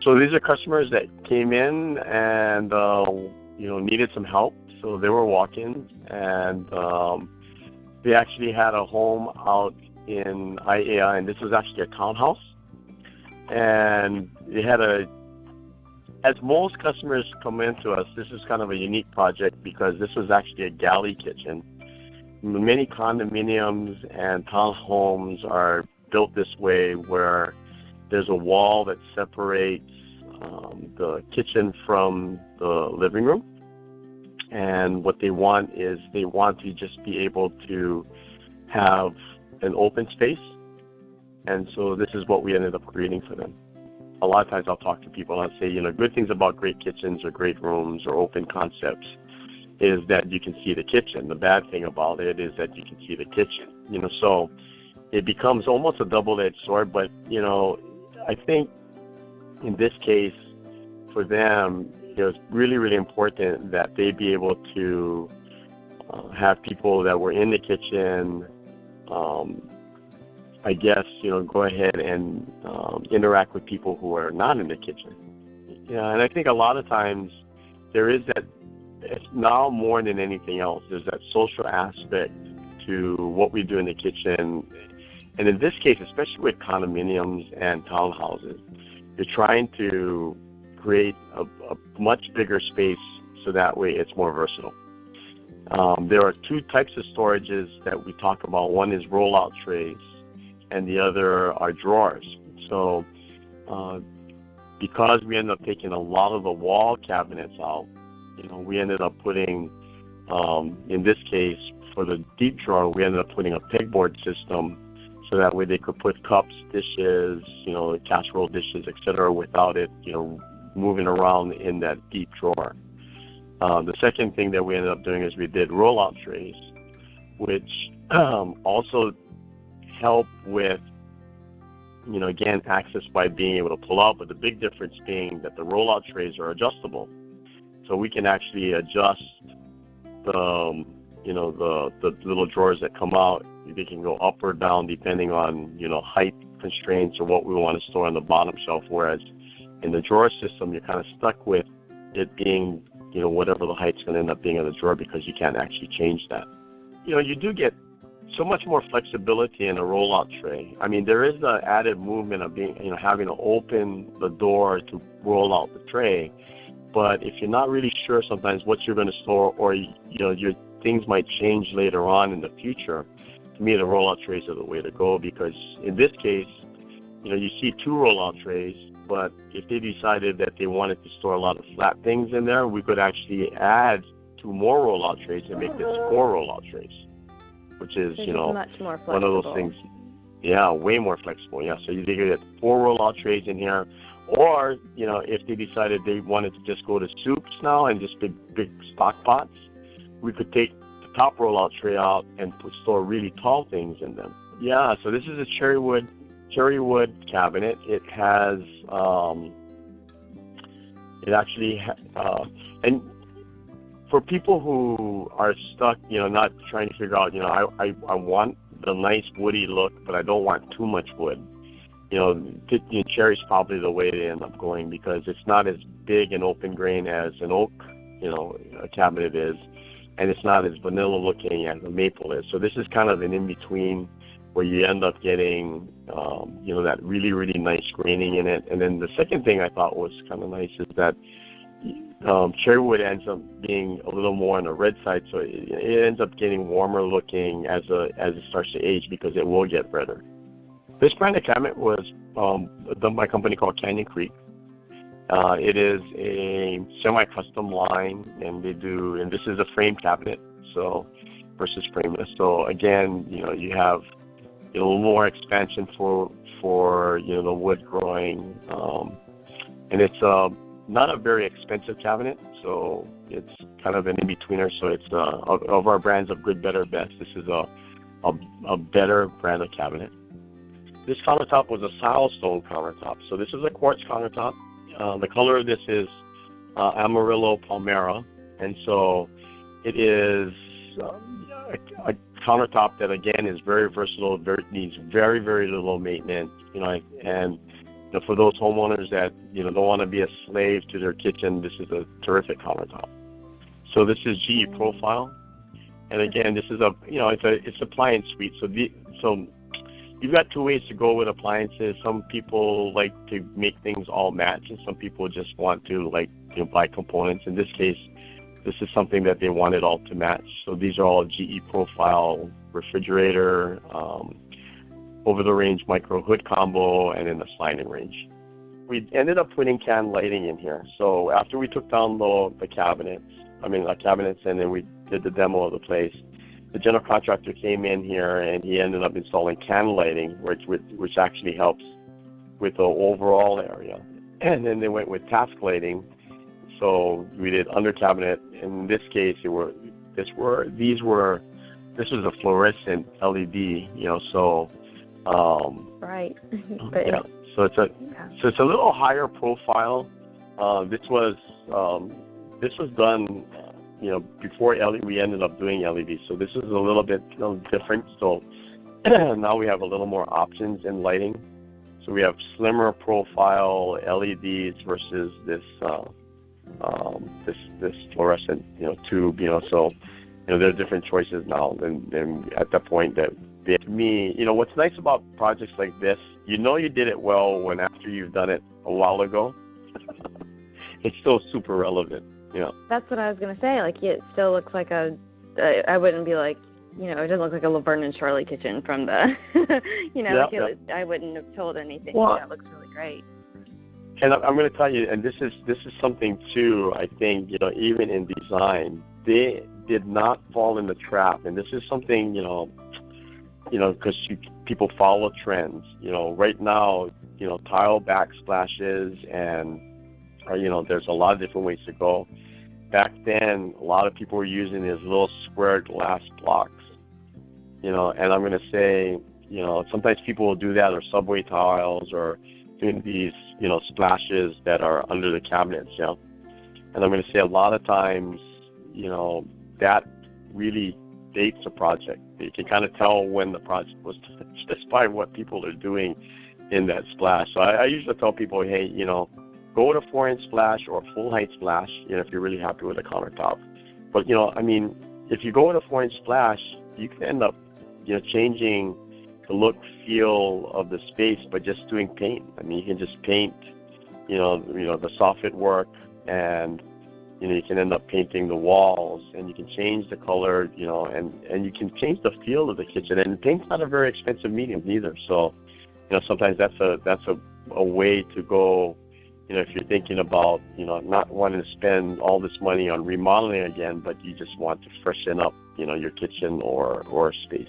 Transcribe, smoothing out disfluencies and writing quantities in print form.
So these are customers that came in and needed some help. So they were walk-ins, and they actually had a home out in Aiea, and this was actually a townhouse. And they had as most customers come into us, this is kind of a unique project because this was actually a galley kitchen. Many condominiums and townhomes are built this way, where there's a wall that separates the kitchen from the living room. And what they want is they want to just be able to have an open space. And so this is what we ended up creating for them. A lot of times I'll talk to people and I'll say, good things about great kitchens or great rooms or open concepts is that you can see the kitchen. The bad thing about it is that you can see the kitchen. So it becomes almost a double-edged sword. But, I think in this case, for them, it's really, really important that they be able to have people that were in the kitchen, go ahead and interact with people who are not in the kitchen. And I think a lot of times there is that, it's now more than anything else, there's that social aspect to what we do in the kitchen. And in this case, especially with condominiums and townhouses, you're trying to create a much bigger space so that way it's more versatile. There are two types of storages that we talk about. One is rollout trays, and the other are drawers. So because we ended up taking a lot of the wall cabinets out, we ended up putting, in this case, for the deep drawer, we ended up putting a pegboard system so that way they could put cups, dishes, casserole dishes, etc., without it, moving around in that deep drawer. The second thing that we ended up doing is we did rollout trays, which also help with, again, access by being able to pull out, but the big difference being that the rollout trays are adjustable. So we can actually adjust the little drawers that come out. They can go up or down depending on, height constraints or what we want to store on the bottom shelf, whereas in the drawer system, you're kind of stuck with it being, whatever the height's going to end up being of the drawer, because you can't actually change that. You do get so much more flexibility in a rollout tray. I mean, there is the added movement of being, having to open the door to roll out the tray. But if you're not really sure sometimes what you're going to store, or, your things might change later on in the future, to me, the rollout trays are the way to go, because in this case, you see two rollout trays, but if they decided that they wanted to store a lot of flat things in there, we could actually add two more rollout trays and make this four rollout trays, which is, much more flexible. One of those things. Yeah, way more flexible. Yeah, so you could get four rollout trays in here, or, if they decided they wanted to just go to soups now and just big stock pots, we could take the top rollout tray out and store really tall things in them. Yeah, so this is a cherry wood cabinet. It has, and for people who are stuck, not trying to figure out, I want the nice woody look, but I don't want too much wood. Cherry's probably the way to end up going, because it's not as big and open grain as an oak, a cabinet is, and it's not as vanilla looking as a maple is. So this is kind of an in-between where you end up getting, that really, really nice graining in it. And then the second thing I thought was kind of nice is that cherry wood ends up being a little more on the red side, so it ends up getting warmer looking as it starts to age, because it will get redder. This brand of cabinet was done by a company called Canyon Creek. It is a semi-custom line, and this is a frame cabinet, so versus frameless. So again, you have a little more expansion for the wood growing, and it's not a very expensive cabinet, so it's kind of an in-betweener. So it's of our brands of good, better, best, this is a better brand of cabinet. This countertop was a silestone countertop. So this is a quartz countertop. The color of this is Amarillo Palmera, and so it is a countertop that again is very versatile. Needs very, very little maintenance, and for those homeowners that, don't want to be a slave to their kitchen, this is a terrific countertop. So this is GE Profile. And again, this is it's appliance suite. So you've got two ways to go with appliances. Some people like to make things all match, and some people just want to buy components. In this case, this is something that they wanted all to match. So these are all GE Profile refrigerator, over-the-range micro hood combo, and then the sliding range. We ended up putting can lighting in here. So after we took down the cabinets, and then we did the demo of the place, the general contractor came in here and he ended up installing can lighting, which actually helps with the overall area. And then they went with task lighting. So we did under cabinet. In this case, this was a fluorescent LED, so. Right. Yeah. So it's a little higher profile. This was done, before LED. We ended up doing LED. So this is a little bit different. So now we have a little more options in lighting. So we have slimmer profile LEDs versus this fluorescent tube. So there are different choices now than at that point that. To me, what's nice about projects like this, you did it well when after you've done it a while ago, it's still super relevant. That's what I was going to say. It still looks like I wouldn't be like, it doesn't look like a Laverne and Shirley kitchen from the, I wouldn't have told anything. Well, that looks really great. And I'm going to tell you, and this is something too, I think, even in design, they did not fall in the trap. And this is something, because people follow trends. Right now, tile backsplashes and, there's a lot of different ways to go. Back then, a lot of people were using these little square glass blocks. And I'm going to say, sometimes people will do that, or subway tiles, or doing these, splashes that are under the cabinets, And I'm going to say a lot of times, that really dates a project. You can kind of tell when the project was just by what people are doing in that splash. So I usually tell people, hey, go with a 4-inch splash or a full height splash, if you're really happy with a countertop. But, if you go with a 4-inch splash, you can end up, changing the look, feel of the space by just doing paint. You can just paint, the soffit work, and you can end up painting the walls, and you can change the color, and you can change the feel of the kitchen. And paint's not a very expensive medium either. So, sometimes that's a way to go, if you're thinking about, not wanting to spend all this money on remodeling again, but you just want to freshen up, your kitchen or space.